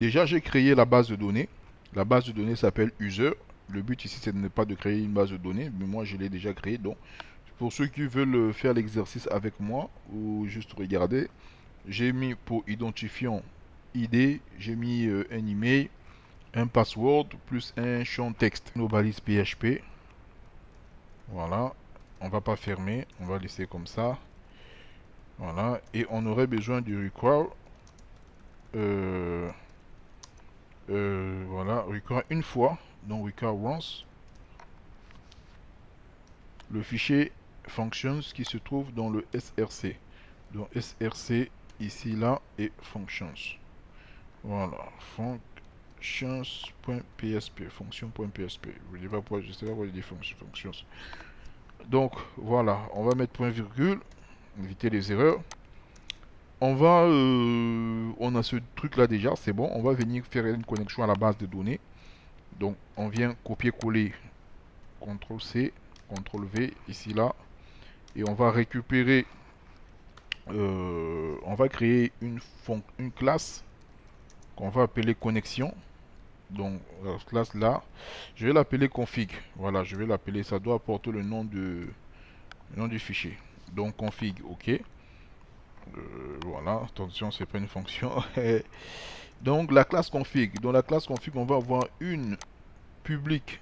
Déjà, j'ai créé la base de données. La base de données s'appelle user. Le but ici, ce n'est pas de créer une base de données, mais moi, je l'ai déjà créée. Donc, pour ceux qui veulent faire l'exercice avec moi ou juste regarder, j'ai mis pour identifiant ID, j'ai mis un email, un password plus un champ texte. Nos balises PHP. Voilà. On va pas fermer, on va laisser comme ça. Voilà. Et on aurait besoin du require. Euh, voilà, require une fois. Donc require once. Le fichier functions qui se trouve dans le src. Donc src ici, là, et functions. Voilà, functions.psp, fonction.psp. Je ne sais pas pourquoi je dis functions. Donc voilà, on va mettre point virgule, éviter les erreurs. On a ce truc là déjà, c'est bon. On va venir faire une connexion à la base de données. Donc on vient copier-coller, CTRL C, CTRL V, ici là. Et on va récupérer, on va créer une classe qu'on va appeler connexion. Donc la classe là, je vais l'appeler config. Voilà, je vais l'appeler, ça doit apporter le nom du fichier. Donc config, ok. Voilà, attention, c'est pas une fonction. Donc la classe config. Dans la classe config, on va avoir une publique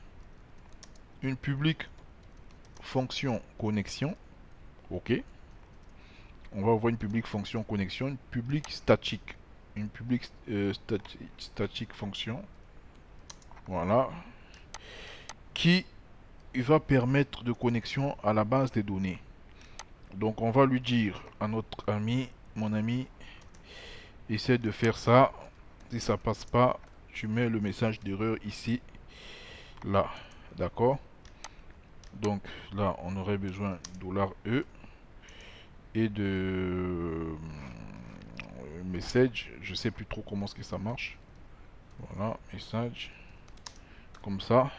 fonction connexion. Ok. On va avoir une publique fonction connexion, une publique statique. Une publique statique fonction. Voilà. Qui va permettre de connexion à la base des données. Donc on va lui dire à notre ami, mon ami, essaie de faire ça. Si ça passe pas, tu mets le message d'erreur ici, là. D'accord? Donc là, on aurait besoin $E et de message. Je sais plus trop comment est-ce que ça marche. Voilà, message. Comme ça.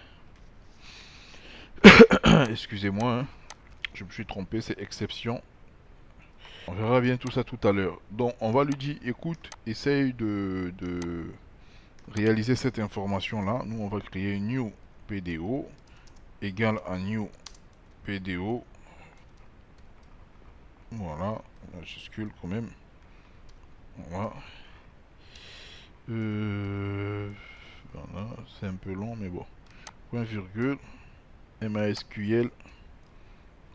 Excusez-moi, hein, je me suis trompé, c'est exception. On verra bien tout ça tout à l'heure. Donc on va lui dire, écoute, essaye de réaliser cette information-là. Nous, on va créer new PDO égale à new PDO. Voilà, majuscule quand même. Voilà. Voilà, c'est un peu long, mais bon. Point virgule. MySQL.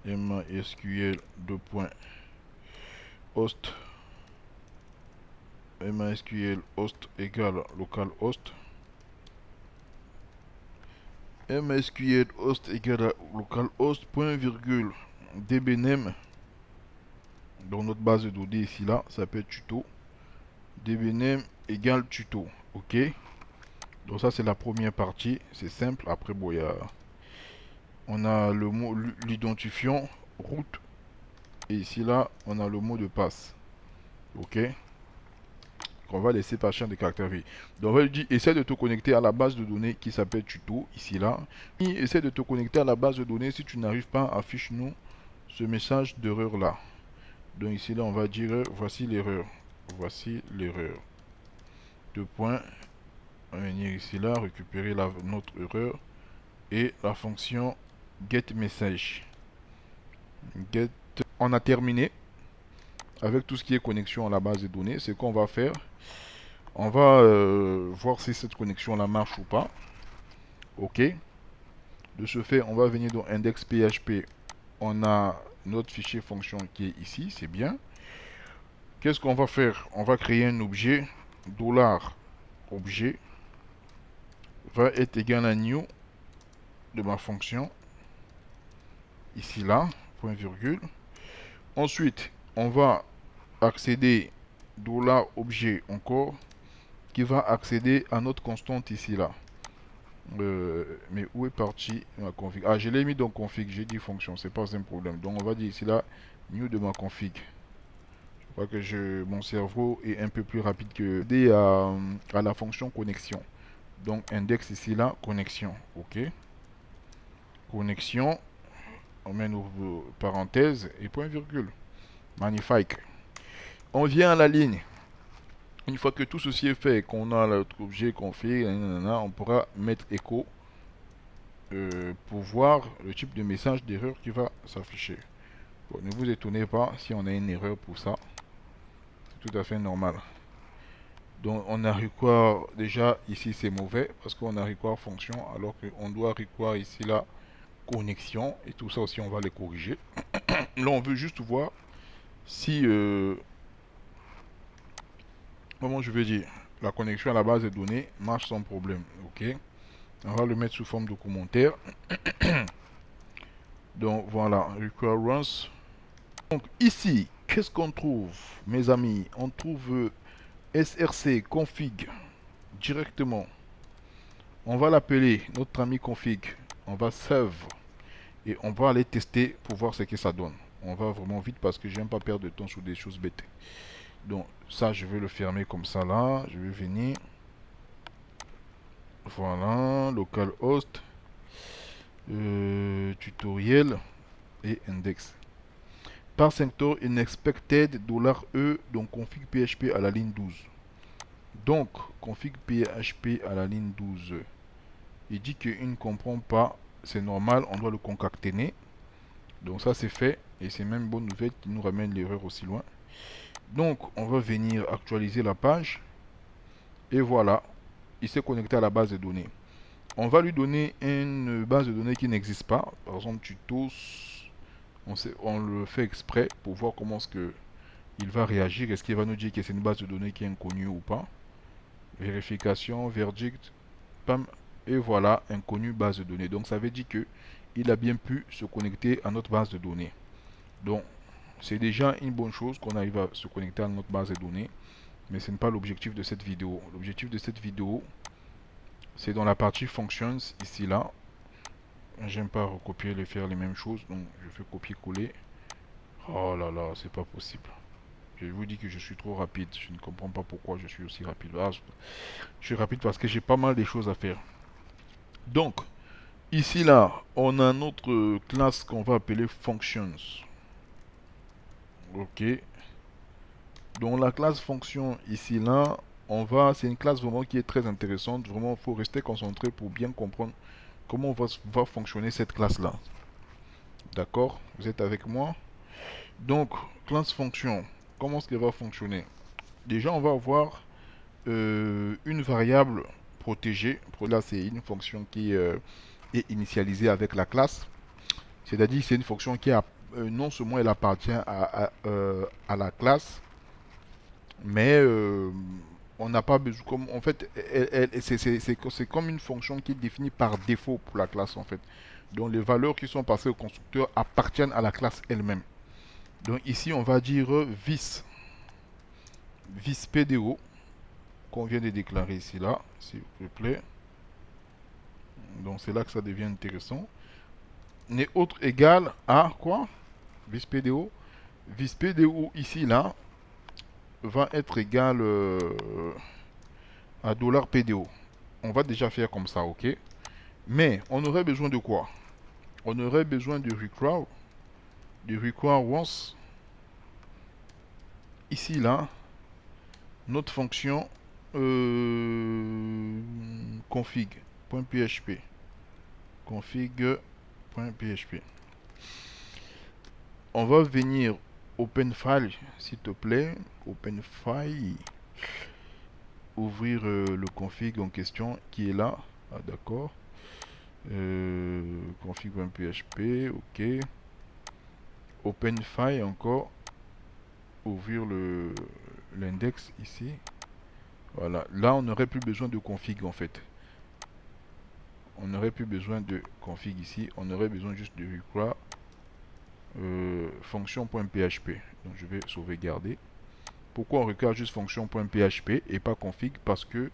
MySQL 2 points. Host. MySQL host égale localhost. MySQL host égale à localhost, point virgule. dbname. Dans notre base de données ici, là, ça peut être tuto. dbname égale tuto. Ok. Donc ça, c'est la première partie. C'est simple. Après, bon, on a le mot, l'identifiant, route. Et ici, là, on a le mot de passe. Ok. On va laisser par champ de caractère. Donc on va lui dire, essaie de te connecter à la base de données qui s'appelle tuto, ici là. Et essaie de te connecter à la base de données. Si tu n'arrives pas, affiche-nous ce message d'erreur là. Donc ici là, on va dire, voici l'erreur. Voici l'erreur. Deux points. On va venir ici là, récupérer notre erreur. Et la fonction getMessage. Get. On a terminé avec tout ce qui est connexion à la base de données. C'est qu'on va faire. On va voir si cette connexion là marche ou pas. Ok. De ce fait, on va venir dans index.php. On a notre fichier fonction qui est ici, c'est bien. Qu'est-ce qu'on va faire? On va créer un objet. $objet va être égal à new de ma fonction. Ici là, point virgule. Ensuite, on va accéder $objet encore qui va accéder à notre constante ici là. Mais où est parti ma config? Ah, je l'ai mis dans config, j'ai dit fonction, c'est pas un problème. Donc on va dire ici là, new de ma config. Je crois que mon cerveau est un peu plus rapide que à la fonction connexion. Donc index ici là, connexion. Ok. Connexion. On met une parenthèse et point virgule. Magnifique. On vient à la ligne. Une fois que tout ceci est fait, qu'on a notre objet config, on pourra mettre echo pour voir le type de message d'erreur qui va s'afficher. Bon, ne vous étonnez pas si on a une erreur pour ça. C'est tout à fait normal. Donc on a require, déjà ici c'est mauvais parce qu'on a require fonction alors qu'on doit require ici la connexion et tout ça aussi on va les corriger. Là on veut juste voir si, comment je vais dire, la connexion à la base de données marche sans problème. Ok, on va le mettre sous forme de commentaire. Donc voilà, require runs. Donc ici, qu'est-ce qu'on trouve, mes amis? On trouve src config directement. On va l'appeler notre ami config. On va save et on va aller tester pour voir ce que ça donne. On va vraiment vite parce que j'aime pas perdre de temps sur des choses bêtes. Donc ça, je vais le fermer comme ça là. Je vais venir. Voilà, localhost, tutoriel et index. Par sector unexpected $e, donc config PHP à la ligne 12. Donc, config PHP à la ligne 12. Il dit qu'il ne comprend pas. C'est normal, on doit le concaténer. Donc ça c'est fait. Et c'est même une bonne nouvelle qui nous ramène l'erreur aussi loin. Donc, on va venir actualiser la page. Et voilà, il s'est connecté à la base de données. On va lui donner une base de données qui n'existe pas. Par exemple, tutos. On le fait exprès pour voir comment est-ce que il va réagir. Est-ce qu'il va nous dire que c'est une base de données qui est inconnue ou pas? Vérification, verdict, pam, et voilà, inconnu base de données. Donc ça veut dire que il a bien pu se connecter à notre base de données. Donc c'est déjà une bonne chose qu'on arrive à se connecter à notre base de données. Mais ce n'est pas l'objectif de cette vidéo. L'objectif de cette vidéo, c'est dans la partie functions, ici là. J'aime pas recopier et faire les mêmes choses, donc je fais copier-coller. Oh là là, c'est pas possible. Je vous dis que je suis trop rapide. Je ne comprends pas pourquoi je suis aussi rapide. Ah, je suis rapide parce que j'ai pas mal de choses à faire. Donc, ici là, on a notre classe qu'on va appeler functions. Ok. Donc la classe fonction ici là, c'est une classe vraiment qui est très intéressante. Vraiment, il faut rester concentré pour bien comprendre comment va fonctionner cette classe là. D'accord? Vous êtes avec moi? Donc, classe fonction, comment est-ce qu'elle va fonctionner? Déjà, on va avoir une variable protégée. Là, c'est une fonction qui est initialisée avec la classe. C'est-à-dire c'est une fonction qui a, non seulement elle appartient à la classe, mais on n'a pas besoin. Comme, en fait, c'est comme une fonction qui est définie par défaut pour la classe, en fait. Donc les valeurs qui sont passées au constructeur appartiennent à la classe elle-même. Donc ici, on va dire vis PDO qu'on vient de déclarer ici là, s'il vous plaît. Donc c'est là que ça devient intéressant. N'est autre égal à quoi? Vis PDO. Vis PDO ici là va être égal à $PDO. On va déjà faire comme ça, ok? Mais on aurait besoin de quoi? On aurait besoin de require once. Ici là, notre fonction config.php. Config.php. On va venir open file, s'il te plaît. Open file. Ouvrir le config en question qui est là. Ah, d'accord. Config.php, ok. Open file encore. Ouvrir l'index ici. Voilà. Là, on n'aurait plus besoin de config en fait. On n'aurait plus besoin de config ici. On aurait besoin juste de require fonction.php. Donc je vais sauvegarder. Pourquoi on requiert juste fonction.php et pas config? Parce que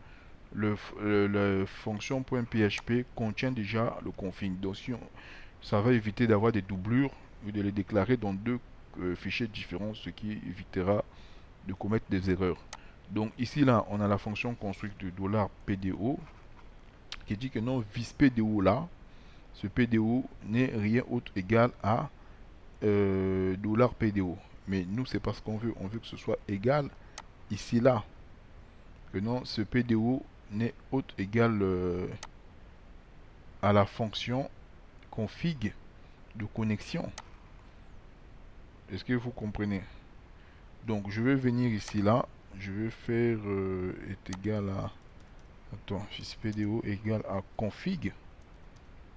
le fonction.php contient déjà le config. Donc ça va éviter d'avoir des doublures et de les déclarer dans deux fichiers différents, ce qui évitera de commettre des erreurs. Donc ici là, on a la fonction construct de $PDO qui dit que non, vis PDO là, ce PDO n'est rien autre égal à $PDO. Mais nous, c'est pas ce qu'on veut. On veut que ce soit égal ici là. que non, ce PDO n'est autre égal à la fonction config de connexion. Est-ce que vous comprenez? Donc je vais venir ici là, je vais faire est égal à, attends, fils PDO égal à config,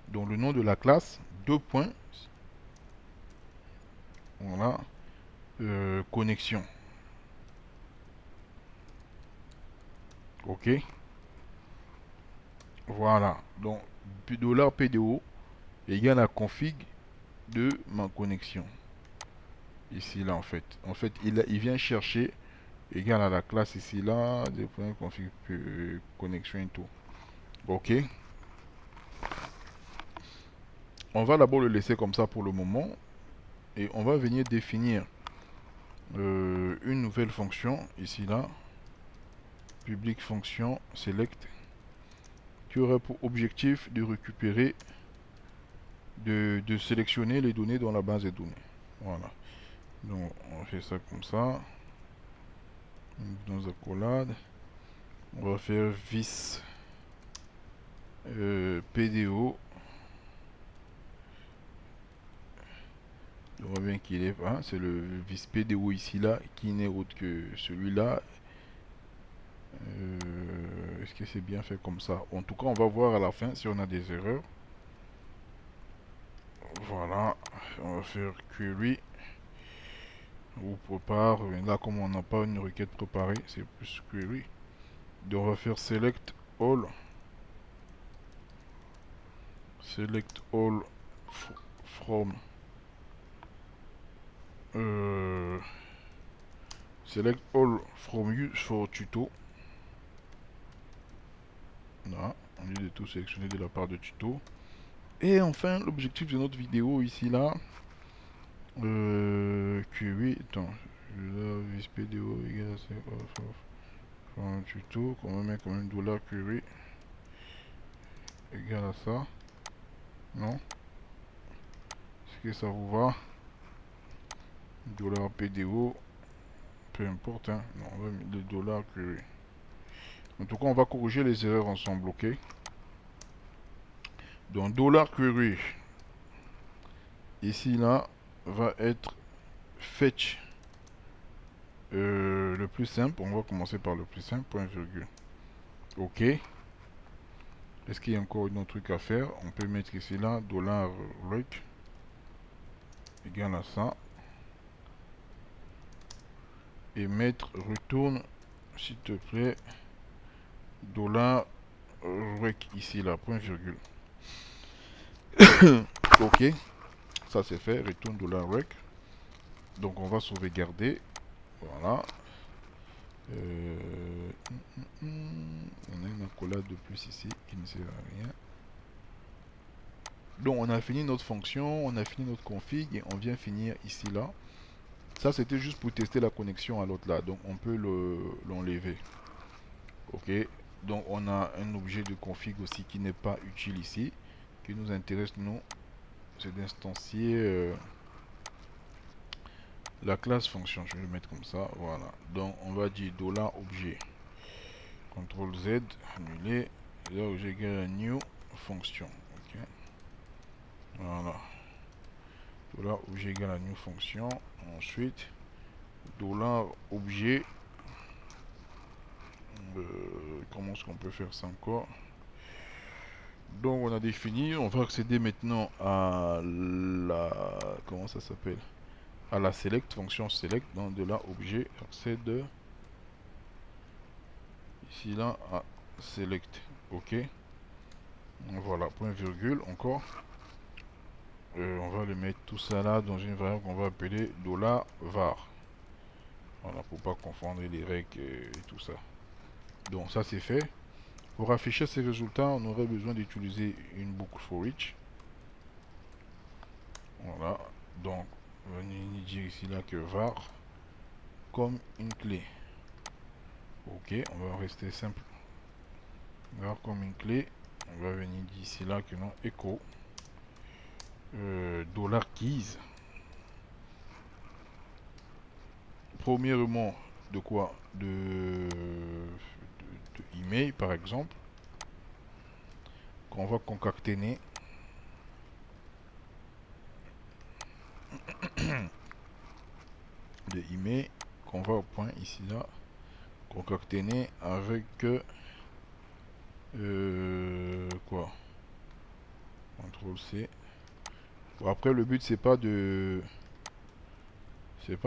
donc le nom de la classe, deux points, voilà, connexion. Ok, voilà, donc $PDO égale à config de ma connexion. Ici là en fait il vient chercher égal à la classe ici là, des points config connexion et tout. Ok, on va d'abord le laisser comme ça pour le moment et on va venir définir une nouvelle fonction ici là, public fonction select, qui aurait pour objectif de récupérer, de sélectionner les données dans la base de données. Voilà, donc on fait ça comme ça, dans accolade, on va faire vis PDO. On voit bien qu'il est, hein, c'est le vis PDO ici là qui n'est autre que celui-là. Est-ce que c'est bien fait comme ça? En tout cas, on va voir à la fin si on a des erreurs. Voilà, on va faire query ou prépare. Là, comme on n'a pas une requête préparée, c'est plus query. Donc, on va faire select all. Select all from. Select all from use for tuto. Là, on lieu de tout sélectionner de la part de tuto. Et enfin, l'objectif de notre vidéo ici là. Query, attends. Vis PDO égale un tuto. On va mettre quand même $query égale à ça. Non? Est-ce que ça vous va? $PDO, peu importe, hein. Non, on va mettre le $query. En tout cas, on va corriger les erreurs ensemble, ok? Donc, $query, ici, là, va être fetch le plus simple. On va commencer par le plus simple, point virgule. Ok. Est-ce qu'il y a encore un autre truc à faire? On peut mettre ici, là, $rec égale à ça. Et mettre retourne, s'il te plaît, $rec ici, là, point virgule. Ok, ça c'est fait, retourne $rec. Donc on va sauvegarder. Voilà. On a une accolade de plus ici qui ne sert à rien. Donc on a fini notre fonction, on a fini notre config et on vient finir ici là. Ça c'était juste pour tester la connexion à l'autre là. Donc on peut l'enlever. Ok. Donc on a un objet de config aussi qui n'est pas utile ici. Qui nous intéresse nous, c'est d'instancier la classe fonction. Je vais le mettre comme ça. Voilà. Donc on va dire $objet. CTRL Z, annuler. Là où j'ai égal à new fonction. Ok. Voilà. $objet égal à new fonction. Ensuite, $objet. Comment est-ce qu'on peut faire ça encore? Donc on a défini, on va accéder maintenant à la, comment ça s'appelle, à la select, fonction select, donc $objet accède ici là à select. Ok, voilà, point virgule encore. On va le mettre tout ça là dans une variable qu'on va appeler $var. Voilà, pour pas confondre les règles et tout ça. Donc ça c'est fait. Pour afficher ces résultats, on aurait besoin d'utiliser une boucle for each. Voilà, donc on va dire ici là que var comme une clé. Ok, on va rester simple. Var comme une clé. On va venir dire ici là que non echo $keys. Premièrement, de quoi? De de email par exemple, qu'on va concaténer de email, qu'on va au point ici là, concaténer avec quoi, CTRL C. Bon, après le but c'est pas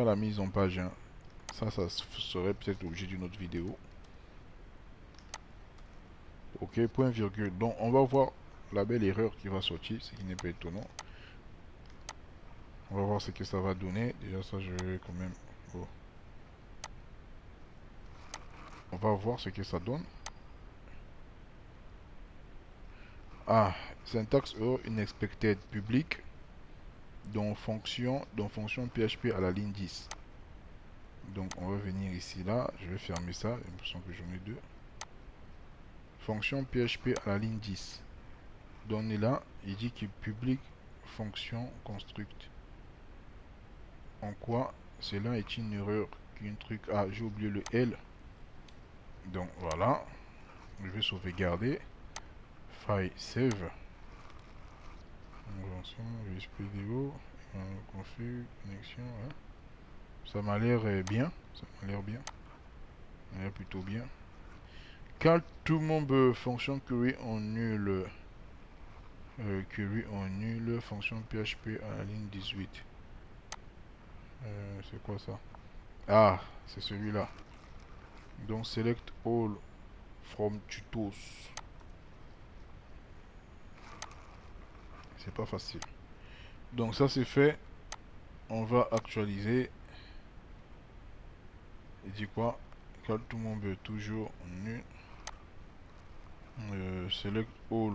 la mise en page, hein. Ça serait peut-être l'objet d'une autre vidéo. Ok, point virgule. Donc on va voir la belle erreur qui va sortir, ce qui n'est pas étonnant. On va voir ce que ça va donner. Déjà ça je vais quand même... Oh. On va voir ce que ça donne. Ah, syntaxe error unexpected public dans fonction PHP à la ligne 10. Donc on va venir ici là, je vais fermer ça, j'ai l'impression que j'en ai deux. Fonction PHP à la ligne 10. Donné là, il dit qu'il public fonction construct. En quoi cela est une erreur, qu'une truc. Ah, j'ai oublié le L. Donc voilà, je vais sauvegarder. File save. Invention, VSPDO, config, connexion. Hein. Ça m'a l'air bien. Ça m'a l'air bien. Ça m'a l'air plutôt bien. Quand tout le monde fonction query en nul. Query en nul. Fonction PHP à la ligne 18. C'est quoi ça? Ah, c'est celui-là. Donc select all from tutos. C'est pas facile. Donc ça c'est fait. On va actualiser. Il dit quoi? Quand tout le monde veut toujours nul. Select all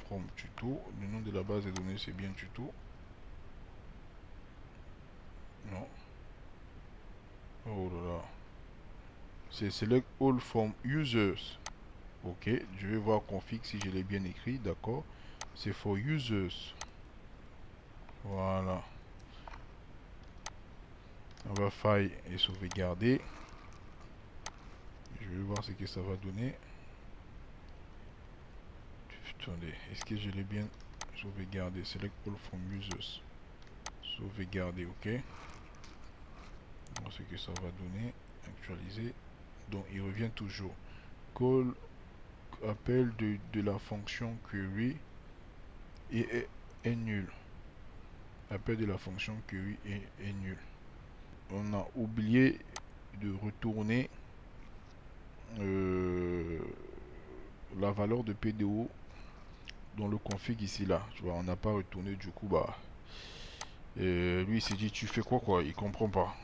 from tuto. Le nom de la base de données c'est bien tuto. Non. Oh là là. C'est select all from users. Ok. Je vais voir config si je l'ai bien écrit. D'accord. C'est for users. Voilà. On va file et sauvegarder. Je vais voir ce que ça va donner. Attendez, est-ce que je l'ai bien sauvegardé? Select all from users. Sauvegarder, ok. On va voir ce que ça va donner. Actualiser. Donc il revient toujours. Call, appel de la fonction query est nul. Appel de la fonction query est nul. On a oublié de retourner la valeur de PDO dans le config ici là. Tu vois, on n'a pas retourné, du coup bah lui il s'est dit tu fais quoi, il comprend pas.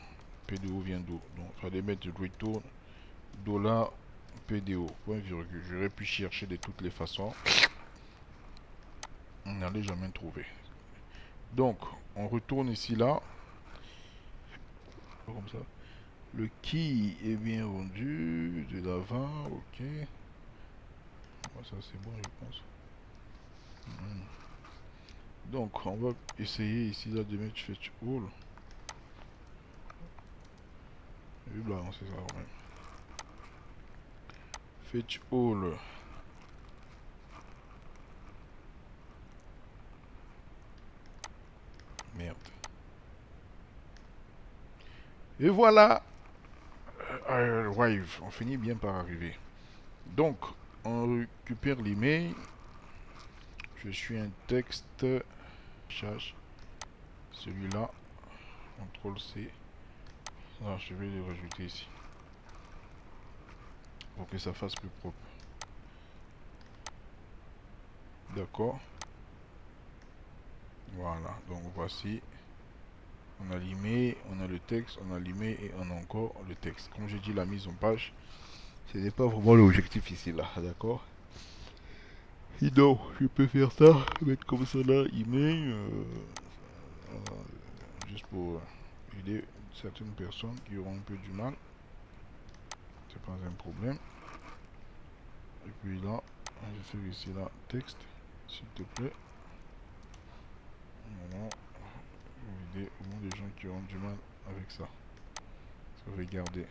PDO vient d'où? Donc il fallait mettre return dollar PDO point virgule. J'aurais pu chercher de toutes les façons, on n'allait jamais trouver. Donc on retourne ici là comme ça. Le key est bien rendu de l'avant, ok. Ça c'est bon je pense. Donc on va essayer ici là de mettre fetch all. Je vais balancer ça quand même. Fetch all. Merde. Et voilà. Wave. On finit bien par arriver. Donc, on récupère l'email. Je suis un texte. Cherche celui-là. CTRL C. Ah, je vais le rajouter ici. Pour que ça fasse plus propre. D'accord. Voilà. Donc voici. On a l'email, on a le texte, on a l'email et on a encore le texte. Comme j'ai dit, la mise en page, ce n'est pas vraiment l'objectif ici là. D'accord. Sinon, je peux faire ça, mettre comme ça là, email, juste pour aider certaines personnes qui auront un peu du mal. C'est pas un problème. Et puis là, je fais ici là, texte, s'il te plaît. Voilà. Pour aider au moins des gens qui auront du mal avec ça. Sauvegarder.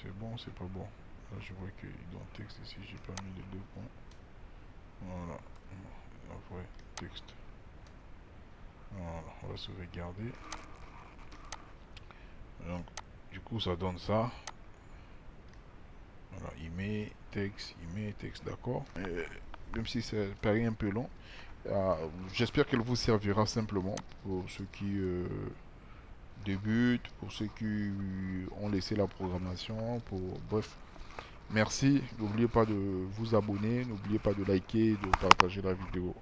c'est bon, c'est pas bon. Là, je vois que dans texte ici, j'ai pas mis les deux points. Voilà. Après, texte. Voilà, on va sauvegarder. Donc, du coup, ça donne ça. Voilà, email, texte, d'accord. Même si ça paraît un peu long, j'espère qu'elle vous servira simplement pour ceux qui débutent, pour ceux qui ont laissé la programmation, pour bref. Merci, n'oubliez pas de vous abonner, n'oubliez pas de liker et de partager la vidéo.